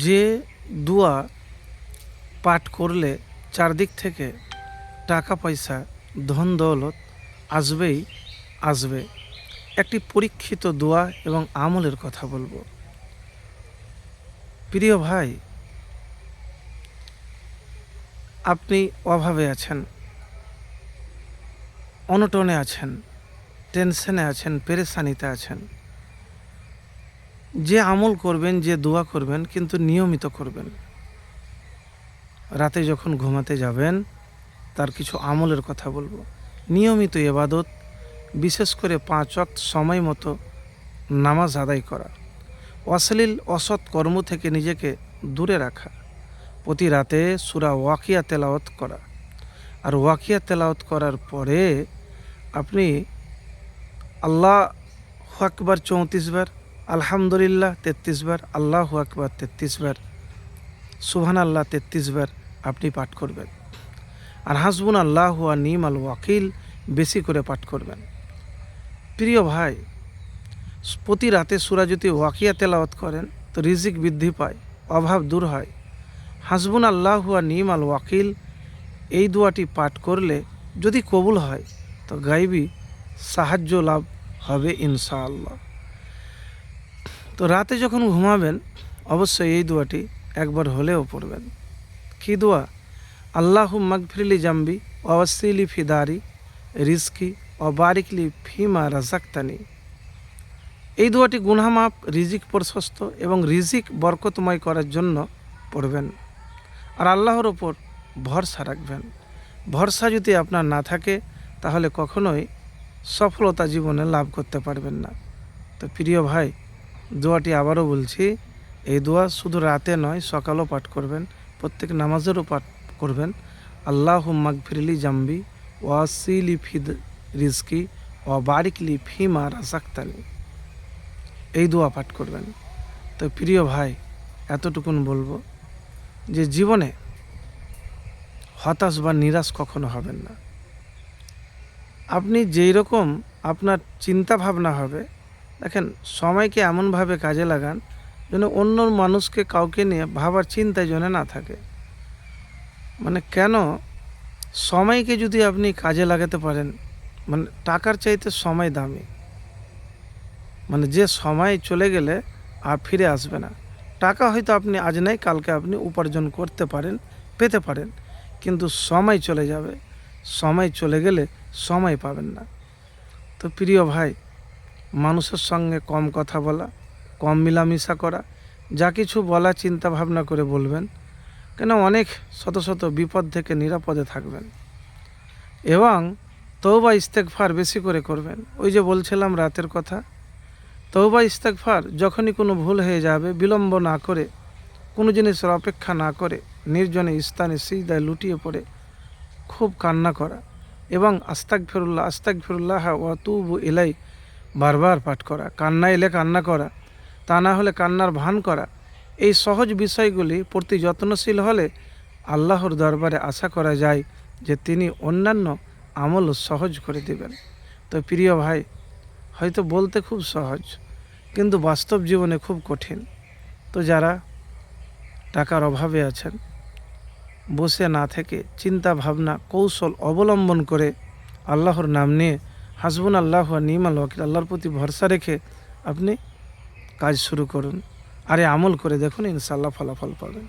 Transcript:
যে দোয়া পাঠ করলে চারদিক থেকে টাকা পয়সা ধন দৌলত আসবেই আসবে। একটি পরীক্ষিত দোয়া এবং আমলের কথা বলবো। প্রিয় ভাই, আপনি অভাবে আছেন, অনটনে আছেন, টেনশনে আছেন, পেরেশানিতে আছেন। যে আমল করবেন, যে দোয়া করবেন, কিন্তু নিয়মিত করবেন। রাতে যখন ঘুমাতে যাবেন তার কিছু আমলের কথা বলবো। নিয়মিত ইবাদত, বিশেষ করে 5 ওয়াক্ত সময় মতো নামাজ আদায় করা, অশ্লীল অসৎ কর্ম থেকে নিজেকে দূরে রাখা, প্রতি রাতে সূরা ওয়াকিয়া তেলাওয়াত করা। আর ওয়াকিয়া তেলাওয়াত করার পরে আপনি আল্লাহু আকবার 34 বার, আলহামদুলিল্লাহ 33 বার, আল্লাহু আকবার 33 বার, সুবহানাল্লাহ 33 বার আপনি পাঠ করবেন। আর হাসবুনাল্লাহু ওয়া নি'মাল ওয়াকিল বেশি করে পাঠ করবেন। প্রিয় ভাই, প্রতি রাতে সূরা যদি ওয়াকিয়া তেলাওয়াত করেন তো রিজিক বৃদ্ধি পায়, অভাব দূর হয়। হাসবুনাল্লাহু ওয়া নি'মাল ওয়াকিল এই দোয়াটি পাঠ করলে যদি কবুল হয় তো গায়বী সাহায্য লাভ হবে ইনশাআল্লাহ। তো রাতে যখন ঘুমাবেন অবশ্যই এই দোয়াটি একবার হলেও পড়বেন। কি দোয়া? আল্লাহুম্মা গফিরলি জামবি ওয়া ওয়াসসিলি ফি দারি রিজকি ওয়া বারিকলি ফিমা রাযাকতানি। এই দোয়াটি গুনাহ মাফ, রিজিক প্রশস্ত এবং রিজিক বরকতময় করার জন্য পড়বেন। আর আল্লাহর ওপর ভরসা রাখবেন। ভরসা যদি আপনার না থাকে তাহলে কখনোই সফলতা জীবনে লাভ করতে পারবেন না। তো প্রিয় ভাই, দোয়াটি আবারও বলছি, এই দোয়া শুধু রাতে নয়, সকালেও পাঠ করবেন, প্রত্যেক নামাজেরও পাঠ করবেন। আল্লাহুম্মা গফিরলি জামবি ওয়া ওয়াসসিলি ফি রিজকি ওয়া বারিকলি ফিমা রাযাকতানি। এই দোয়া পাঠ করবেন। তো প্রিয় ভাই, এতটুকুন বলবো যে জীবনে হতাশ বা নিরাশ কখনো হবেন না। আপনি যেই রকম আপনার চিন্তা ভাবনা হবে, দেখেন সময়কে এমনভাবে কাজে লাগান যেন অন্য মানুষকে কাউকে নিয়ে ভাবার চিন্তায় যেন না থাকে। মানে কেন, সময়কে যদি আপনি কাজে লাগাতে পারেন, মানে টাকার চাইতে সময় দামি। মানে যে সময় চলে গেলে আর ফিরে আসবে না। টাকা হয়তো আপনি আজ নাই কালকে আপনি উপার্জন করতে পারেন, পেতে পারেন, কিন্তু সময় চলে যাবে। সময় চলে গেলে সময় পাবেন না। তো প্রিয় ভাই, মানুষের সঙ্গে কম কথা বলা, কম মিলামিশা করা, যা কিছু বলা চিন্তা ভাবনা করে বলবেন, কেন অনেক শত শত বিপদ থেকে নিরাপদে থাকবেন। এবং তওবা ইস্তেগফার বেশি করে করবেন। ওই যে বলছিলাম রাতের কথা, তওবা ইস্তেগফার যখনই কোনো ভুল হয়ে যাবে বিলম্ব না করে, কোনো জিনিসের অপেক্ষা না করে নির্জনে স্থানে সিজদায় লুটিয়ে পড়ে খুব কান্না করা এবং আস্তাগফিরুল্লাহ ওয়া আতুবু ইলাই বারবার পাঠ করা। কান্না এলে কান্না করা, তা না হলে কান্নার ভান করা। এই সহজ বিষয়গুলি প্রতি যত্নশীল হলে আল্লাহর দরবারে আশা করা যায় যে তিনি অন্যান্য আমল সহজ করে দেবেন। তো প্রিয় ভাই, হয়তো বলতে খুব সহজ কিন্তু বাস্তব জীবনে খুব কঠিন। তো যারা টাকার অভাবে আছেন, বসে না থেকে চিন্তা ভাবনা কৌশল অবলম্বন করে আল্লাহর নাম নিয়ে হাসবুনাল্লাহু ওয়া নি'মাল ওয়াকিল আল্লাহর প্রতি ভরসা রেখে আপনি কাজ শুরু করুন। আর এই আমল করে দেখুন, ইনশাআল্লাহ ফলাফল পাবেন।